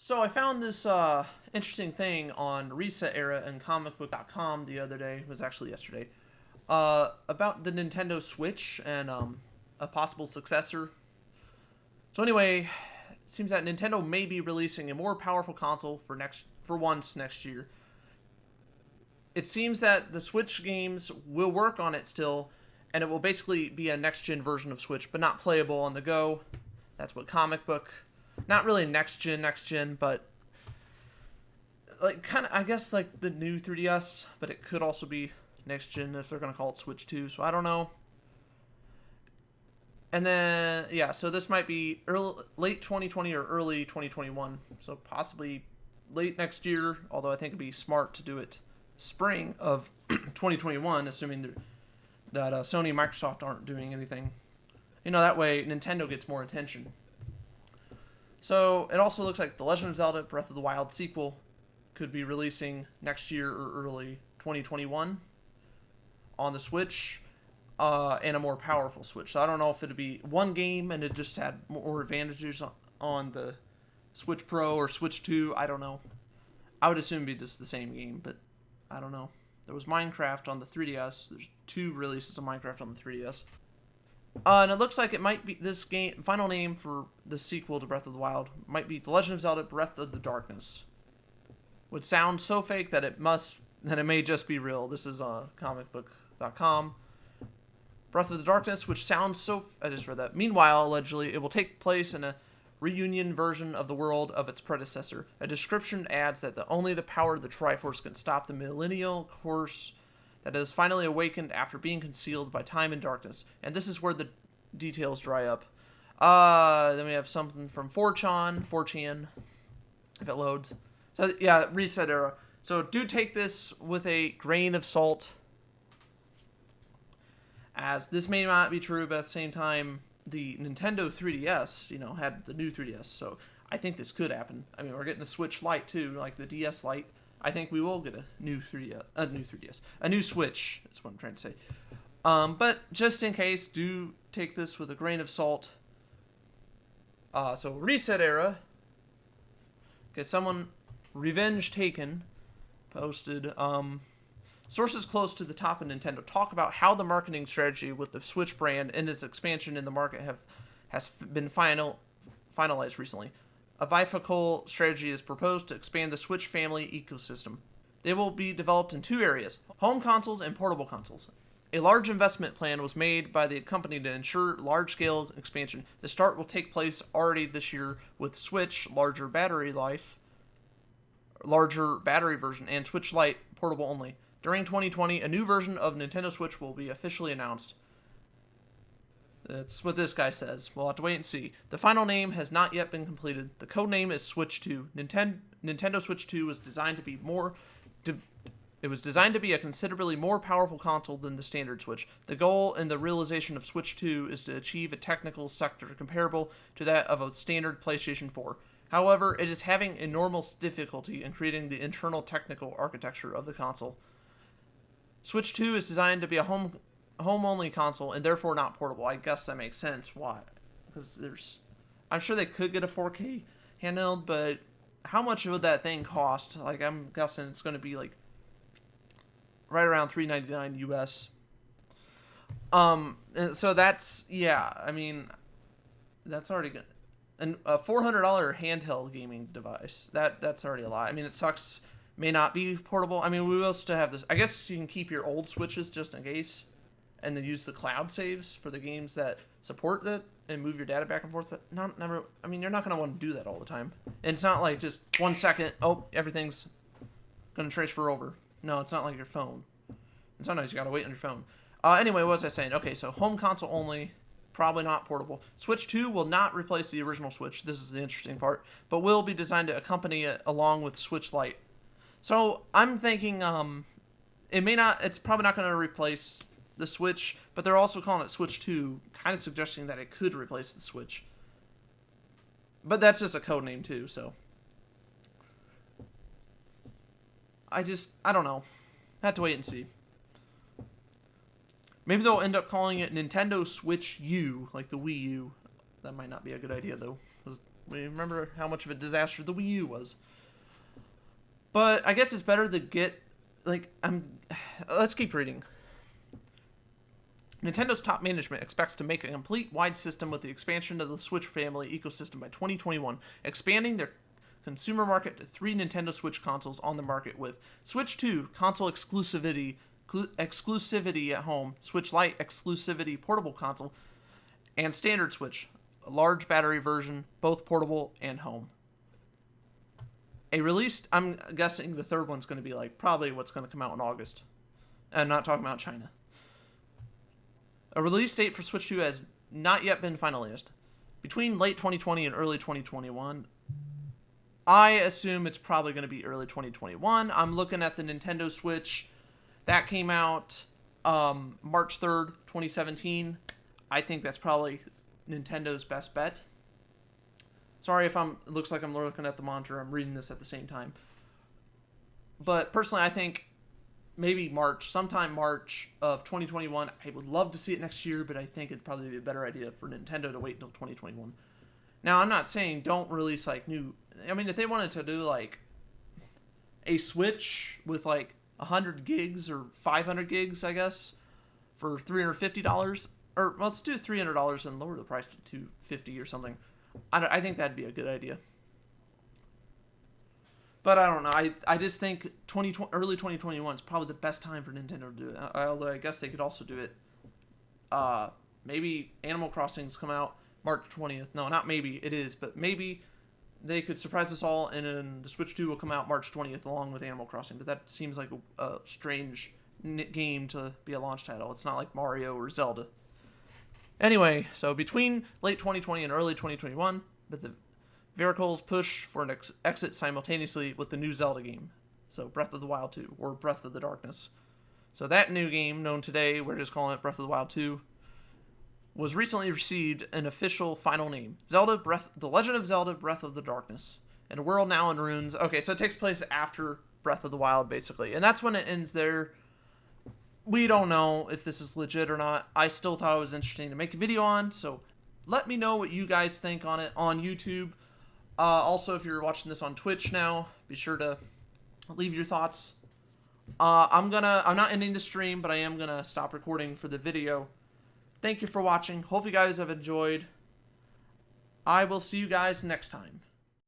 So I found this interesting thing on Reset Era and comicbook.com the other day. It was actually yesterday. About the Nintendo Switch and a possible successor. So anyway, it seems that Nintendo may be releasing a more powerful console for once next year. It seems that the Switch games will work on it still, and it will basically be a next gen version of Switch, but not playable on the go. That's what comic book. Not really next gen, but like kind of I guess like the new 3DS, but it could also be next gen if they're gonna call it Switch 2. So I don't know. And then yeah, so this might be late 2020 or early 2021. So possibly late next year. Although I think it'd be smart to do it spring of 2021, assuming that Sony and Microsoft aren't doing anything. That way Nintendo gets more attention. So it also looks like The Legend of Zelda Breath of the Wild sequel could be releasing next year or early 2021 on the Switch, and a more powerful Switch. So I don't know if it'd be one game and it just had more advantages on the Switch Pro or Switch 2. I don't know. I would assume it'd be just the same game, but I don't know. There was Minecraft on the 3DS. There's 2 releases of Minecraft on the 3DS. And it looks like it might be this game. Final name for the sequel to Breath of the Wild might be The Legend of Zelda: Breath of the Darkness. Would sound so fake that it may just be real. This is comicbook.com. Breath of the Darkness, which sounds so. I just read that. Meanwhile, allegedly, it will take place in a reunion version of the world of its predecessor. A description adds that only the power of the Triforce can stop the millennial course that is finally awakened after being concealed by time and darkness. And this is where the details dry up. Then we have something from 4chan, if it loads. So yeah, Reset Era. So do take this with a grain of salt, as this may not be true, but at the same time, the Nintendo 3DS, had the new 3DS. So I think this could happen. I mean, we're getting a Switch Lite too, like the DS Lite. I think we will get a new Switch. That's what I'm trying to say. But just in case, do take this with a grain of salt. So Reset Era. Okay, Revenge Taken posted. Sources close to the top of Nintendo talk about how the marketing strategy with the Switch brand and its expansion in the market has been finalized recently. A bifocal strategy is proposed to expand the Switch family ecosystem. They will be developed in 2 areas: home consoles and portable consoles. A large investment plan was made by the company to ensure large-scale expansion. The start will take place already this year with Switch, larger battery version, and Switch Lite, portable only. During 2020, a new version of Nintendo Switch will be officially announced. That's what this guy says. We'll have to wait and see. The final name has not yet been completed. The code name is Switch 2. Nintendo Switch 2 was designed to be It was designed to be a considerably more powerful console than the standard Switch. The goal in the realization of Switch 2 is to achieve a technical sector comparable to that of a standard PlayStation 4. However, it is having enormous difficulty in creating the internal technical architecture of the console. Switch 2 is designed to be a home-only console and therefore not portable. I guess that makes sense. Why? Because I'm sure they could get a 4K handheld, but how much would that thing cost? Like, I'm guessing it's going to be like right around $399 US. And so that's, yeah, I mean, that's already good. And a $400 handheld gaming device, that's already a lot. I mean, it sucks. May not be portable. I mean, we will still have this. I guess you can keep your old Switches just in case, and then use the cloud saves for the games that support that and move your data back and forth. But never. I mean, you're not gonna want to do that all the time. And it's not like just 1 second. Oh, everything's gonna transfer over. No, it's not like your phone. And sometimes you gotta wait on your phone. Anyway, what was I saying? Okay, so home console only. Probably not portable. Switch 2 will not replace the original Switch. This is the interesting part, but will be designed to accompany it along with Switch Lite. So I'm thinking, it's probably not going to replace the Switch, but they're also calling it Switch 2, kind of suggesting that it could replace the Switch. But that's just a code name too, so. I don't know. Have to wait and see. Maybe they'll end up calling it Nintendo Switch U, like the Wii U. That might not be a good idea, though. We remember how much of a disaster the Wii U was. But I guess it's better to get, like, let's keep reading. Nintendo's top management expects to make a complete wide system with the expansion of the Switch family ecosystem by 2021, expanding their consumer market to 3 Nintendo Switch consoles on the market with Switch 2 console exclusivity at home, Switch Lite exclusivity portable console, and standard Switch, a large battery version, both portable and home. A release, I'm guessing the third one's going to be like probably what's going to come out in August. I'm not talking about China. A release date for Switch 2 has not yet been finalized. Between late 2020 and early 2021, I assume it's probably going to be early 2021. I'm looking at the Nintendo Switch. That came out March 3rd, 2017. I think that's probably Nintendo's best bet. Sorry if it looks like I'm looking at the monitor. I'm reading this at the same time. But personally, I think maybe sometime March of 2021. I would love to see it next year, but I think it'd probably be a better idea for Nintendo to wait until 2021. Now, I'm not saying don't release like new. I mean, if they wanted to do like a Switch with like 100 gigs or 500 gigs, I guess, for $350, or let's do $300 and lower the price to $250 or something. I think that'd be a good idea. But I don't know. I just think early 2021 is probably the best time for Nintendo to do it. Although I guess they could also do it. Maybe Animal Crossing's come out March 20th. No, not maybe. It is. But maybe they could surprise us all, and then the Switch 2 will come out March 20th along with Animal Crossing. But that seems like a strange game to be a launch title. It's not like Mario or Zelda. Anyway, so between late 2020 and early 2021, but the Vehicles push for an exit simultaneously with the new Zelda game. So Breath of the Wild 2, or Breath of the Darkness. So that new game, known today, we're just calling it Breath of the Wild 2, was recently received an official final name. The Legend of Zelda Breath of the Darkness. In a world now in ruins. Okay, so it takes place after Breath of the Wild, basically. And that's when it ends there. We don't know if this is legit or not. I still thought it was interesting to make a video on, so let me know what you guys think on it on YouTube. Also, if you're watching this on Twitch now, be sure to leave your thoughts. I'm not ending the stream, but I am gonna stop recording for the video. Thank you for watching. Hope you guys have enjoyed. I will see you guys next time.